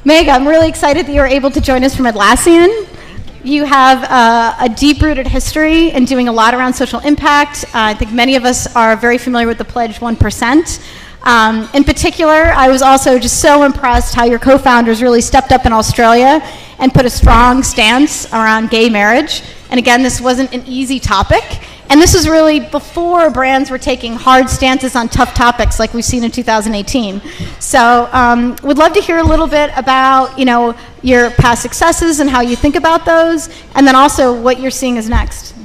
Meg, I'm really excited that you were able to join us from Atlassian. You have a deep-rooted history in doing a lot around social impact. I think many of us are very familiar with the Pledge 1%. In particular, I was also just so impressed how your co-founders really stepped up in Australia and put a strong stance around gay marriage. And again, this wasn't an easy topic. And this was really before brands were taking hard stances on tough topics like we've seen in 2018. So would love to hear a little bit about, your past successes and how you think about those, and then also what you're seeing as next.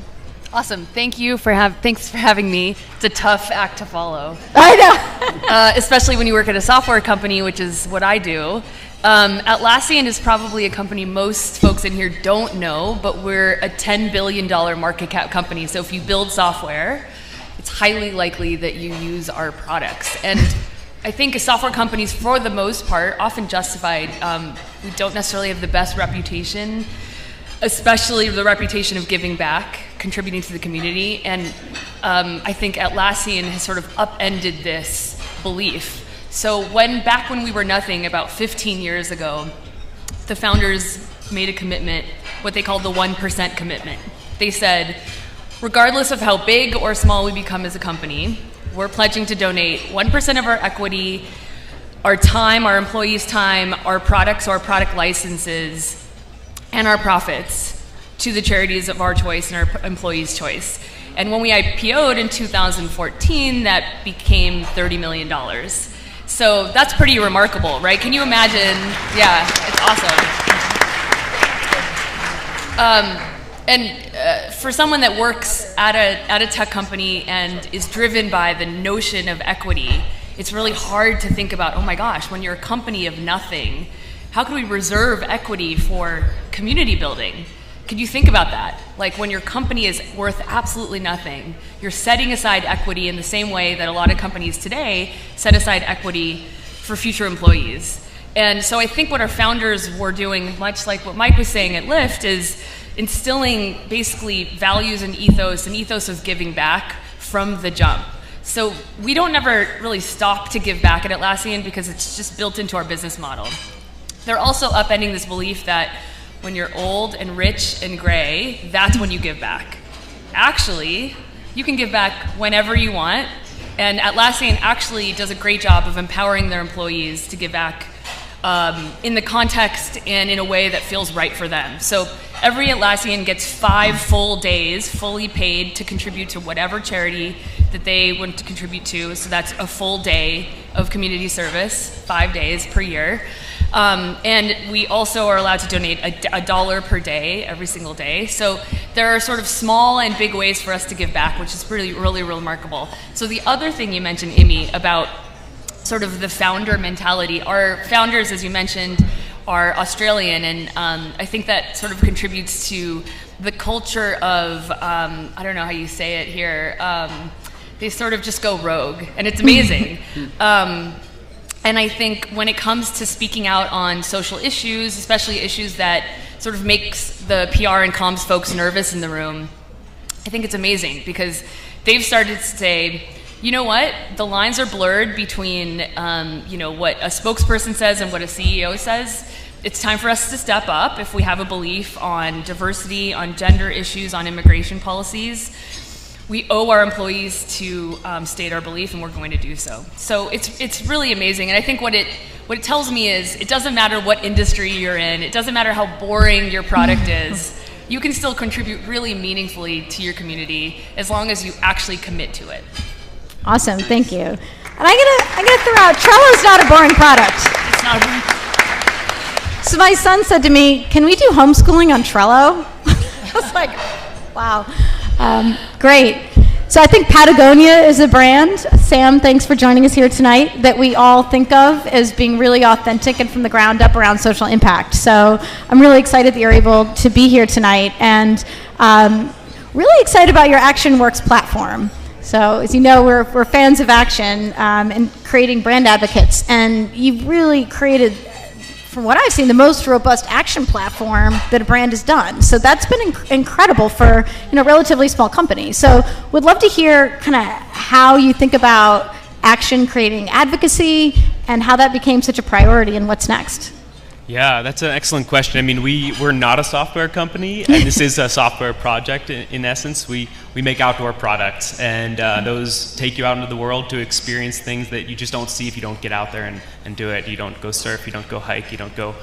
Awesome. Thanks for having me. It's a tough act to follow. I know. Especially when you work at a software company, which is what I do. Atlassian is probably a company most folks in here don't know, but we're a $10 billion market cap company. So if you build software, it's highly likely that you use our products. And I think software companies, for the most part, often justified, we don't necessarily have the best reputation, especially the reputation of giving back, contributing to the community. And I think Atlassian has sort of upended this belief. So back when we were nothing, about 15 years ago, the founders made a commitment, what they called the 1% commitment. They said, regardless of how big or small we become as a company, we're pledging to donate 1% of our equity, our time, our employees' time, our products or product licenses, and our profits to the charities of our choice and our employees' choice. And when we IPO'd in 2014, that became $30 million. So that's pretty remarkable, right? Can you imagine? Yeah, it's awesome. For someone that works at a tech company and is driven by the notion of equity, it's really hard to think about, oh my gosh, when you're a company of nothing, how can we reserve equity for community building? Could you think about that? Like when your company is worth absolutely nothing, you're setting aside equity in the same way that a lot of companies today set aside equity for future employees. And so I think what our founders were doing, much like what Mike was saying at Lyft, is instilling basically values and ethos of giving back from the jump. So we don't never really stop to give back at Atlassian because it's just built into our business model. They're also upending this belief that when you're old and rich and gray, that's when you give back. Actually, you can give back whenever you want, and Atlassian actually does a great job of empowering their employees to give back in the context and in a way that feels right for them. So every Atlassian gets 5 full days, fully paid, to contribute to whatever charity that they want to contribute to. So that's a full day of community service, 5 days per year. And we also are allowed to donate $1 per day every single day. So there are sort of small and big ways for us to give back, which is really, really remarkable. So the other thing you mentioned, Imi, about sort of the founder mentality. Our founders, as you mentioned, are Australian, and I think that sort of contributes to the culture of, I don't know how you say it here, they sort of just go rogue, and it's amazing. And I think when it comes to speaking out on social issues, especially issues that sort of makes the PR and comms folks nervous in the room, I think it's amazing because they've started to say, you know what, the lines are blurred between what a spokesperson says and what a CEO says. It's time for us to step up if we have a belief on diversity, on gender issues, on immigration policies. We owe our employees to state our belief, and we're going to do so. So it's really amazing, and I think what it tells me is it doesn't matter what industry you're in, it doesn't matter how boring your product is, you can still contribute really meaningfully to your community as long as you actually commit to it. Awesome, thank you. And I'm gonna throw out, Trello's not a boring product. It's not a boring product. So my son said to me, can we do homeschooling on Trello? I was like, wow. Great. So I think Patagonia is a brand, Sam, thanks for joining us here tonight, that we all think of as being really authentic and from the ground up around social impact. So I'm really excited that you're able to be here tonight, and really excited about your ActionWorks platform. So as you know, we're fans of Action and creating brand advocates, and you've really created, from what I've seen, the most robust action platform that a brand has done. So that's been incredible for a relatively small company. So would love to hear kind of how you think about Action creating advocacy and how that became such a priority and what's next. Yeah, that's an excellent question. I mean, we're not a software company, and this is a software project in essence. We make outdoor products, and those take you out into the world to experience things that you just don't see if you don't get out there and do it. You don't go surf, you don't go hike, you don't go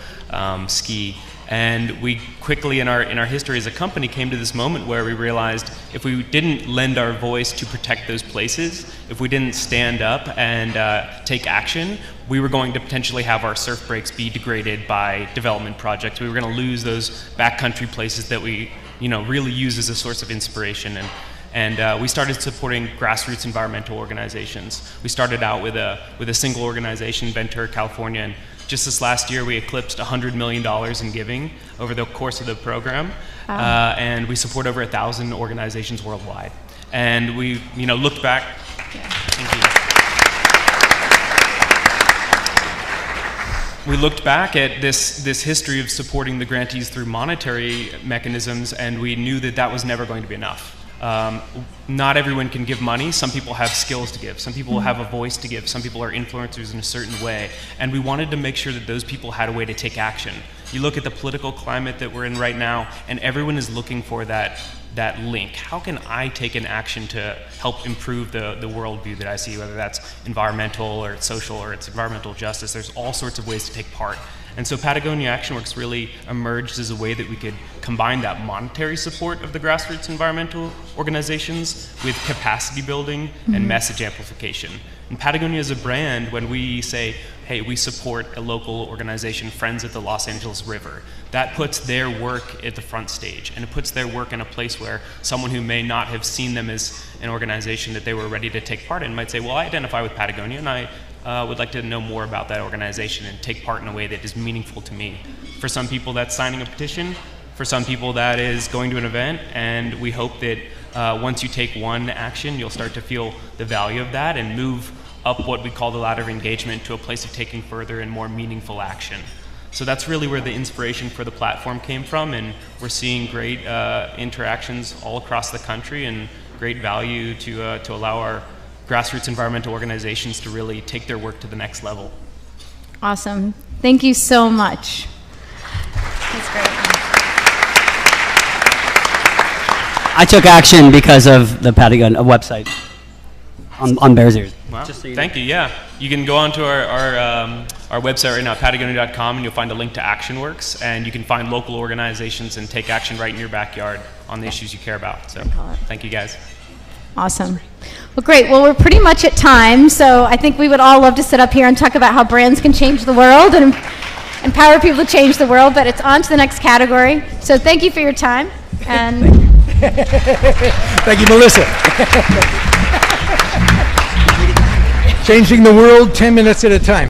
ski. And we quickly in our history as a company came to this moment where we realized if we didn't lend our voice to protect those places, if we didn't stand up and take action, we were going to potentially have our surf breaks be degraded by development projects. We were going to lose those backcountry places that we really use as a source of inspiration. And we started supporting grassroots environmental organizations. We started out with a single organization, Ventura, California, and just this last year we eclipsed $100 million in giving over the course of the program. Wow. And we support over 1,000 organizations worldwide. And we looked back. Yeah. Thank you. We looked back at this history of supporting the grantees through monetary mechanisms, and we knew that that was never going to be enough. Not everyone can give money. Some people have skills to give. Some people have a voice to give. Some people are influencers in a certain way. And we wanted to make sure that those people had a way to take action. You look at the political climate that we're in right now, and everyone is looking for that link. How can I take an action to help improve the worldview that I see, whether that's environmental or it's social or it's environmental justice? There's all sorts of ways to take part. And so Patagonia ActionWorks really emerged as a way that we could combine that monetary support of the grassroots environmental organizations with capacity building and message amplification. And Patagonia as a brand, when we say, hey, we support a local organization, Friends at the Los Angeles River, that puts their work at the front stage, and it puts their work in a place where someone who may not have seen them as an organization that they were ready to take part in might say, well, I identify with Patagonia, and I would like to know more about that organization and take part in a way that is meaningful to me. For some people, that's signing a petition. For some people, that is going to an event, and we hope that once you take one action, you'll start to feel the value of that and move up what we call the ladder of engagement to a place of taking further and more meaningful action. So that's really where the inspiration for the platform came from, and we're seeing great interactions all across the country and great value to allow our grassroots environmental organizations to really take their work to the next level. Awesome. Thank you so much. That's great. I took action because of the Patagonia website on Bears Ears. Wow. Thank you. Yeah, you can go onto our website right now, patagonia.com, and you'll find a link to ActionWorks, and you can find local organizations and take action right in your backyard on the issues you care about. So thank you guys. Awesome. Well, great. Well, we're pretty much at time, so I think we would all love to sit up here and talk about how brands can change the world and empower people to change the world, but it's on to the next category. So thank you for your time. And thank you, Melissa. Changing the world 10 minutes at a time.